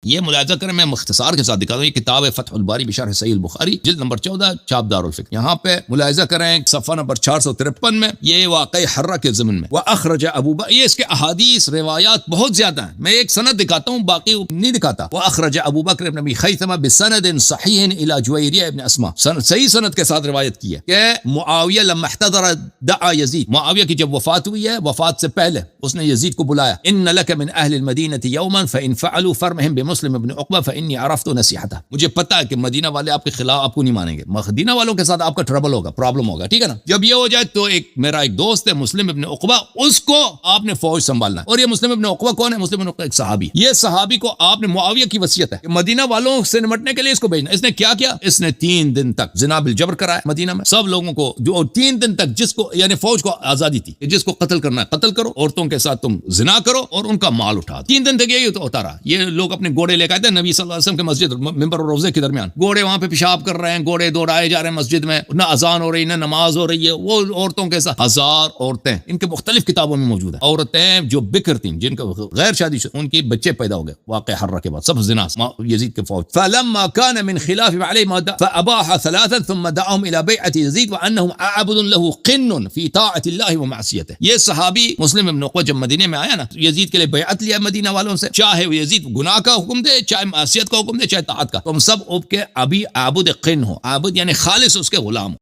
یہ ملاحظہ کریں، میں مختصار کے ساتھ دکھاتا ہوں. یہ کتاب ہے فتح الباری بشرح صحیح البخاری، جلد نمبر 14، چاپ دار الفکر. یہاں پہ ملاحظہ کریں صفحہ نمبر 453 میں، یہ واقعہ حرہ کے ضمن میں. وَأَخْرَجَ أَبُو بَكْرٍ، یہ اس کے احادیث روایات بہت زیادہ ہیں، میں ایک سند دکھاتا ہوں باقی نہیں دکھاتا. وَأَخْرَجَ أَبُو بَكْرٍ بن ابی خیثمہ بسند صحیح إلى جویریہ ابن اسما، صحیح سند کے ساتھ روایت کی ہے کہ معاویہ لما احتضر دعا یزید، معاویہ کی جب وفات ہوئی ہے، وفات سے پہلے اس نے یزید کو بلایا. ان لک من اہل المدینہ یوما فان فعلوا فرمهم بمسلم بن عقبہ فانی عرفت نصیحتہ، مجھے پتا ہے کہ مدینہ والے آپ کے خلاف، آپ کو نہیں مانیں گے، مدینہ والوں کے ساتھ آپ کا ٹربل ہوگا، پرابلم ہوگا، ٹھیک ہے نا. جب یہ ہو جائے تو میرا ایک دوست ہے مسلم ابن عقبہ، اس کو آپ نے فوج سنبھالنا ہے. اور یہ مسلم ابن عقبہ کون ہے؟ مسلم ابن عقبہ ایک صحابی، یہ صحابی کو آپ نے معاویہ کی وصیت ہے کہ مدینہ والوں سے نمٹنے کے لیے اس کو بھیجنا. اس نے کیا کیا؟ اس نے 3 دن تک زنا بالجبر کرایا مدینہ میں سب لوگوں کو، جو 3 دن تک جس کو یعنی فوج کو آزادی تھی کہ جس کو قتل کرنا ہے قتل کرو، عورتوں کے ساتھ تم زنا کرو اور ان کا مال اٹھا. 3 دن تک یہی ہوتا رہا. یہ لوگ اپنے گھوڑے لے کے آتے ہیں نبی صلی اللہ علیہ وسلم کے مسجد ممبر اور روضے کے درمیان، گھوڑے وہاں پہ پیشاب کر رہے ہیں، گھوڑے دوڑائے جا رہے ہیں مسجد میں، نہ اذان ہو رہی نہ نماز ہو رہی ہے. وہ عورتوں کے ساتھ 1000 عورتیں ان کے مختلف کتابوں میں موجود ہیں، عورتیں جو بکر تھیں، جن کا غیر شادی شدہ، ان کے بچے پیدا ہو گئے واقع حرہ کے بعد، سب زنا یزید کے فوج. فلما كان من خلاف عليه ما فاباح 3 ثم دعاهم الى بيعه يزيد وانهم اعبد له قن في طاعه الله ومعصيته. یہ صحابی مسلم ابن عقبہ جب مدینے میں آیا نا، یزید کے لیے بیعت لیا مدینہ والوں سے، چاہے وہ یزید گناہ کا حکم دے، چاہے معصیت کا حکم دے، چاہے طاعت کا، تم سب اب کے ابھی عابد قن ہو. عابد یعنی خالص اس کے غلام.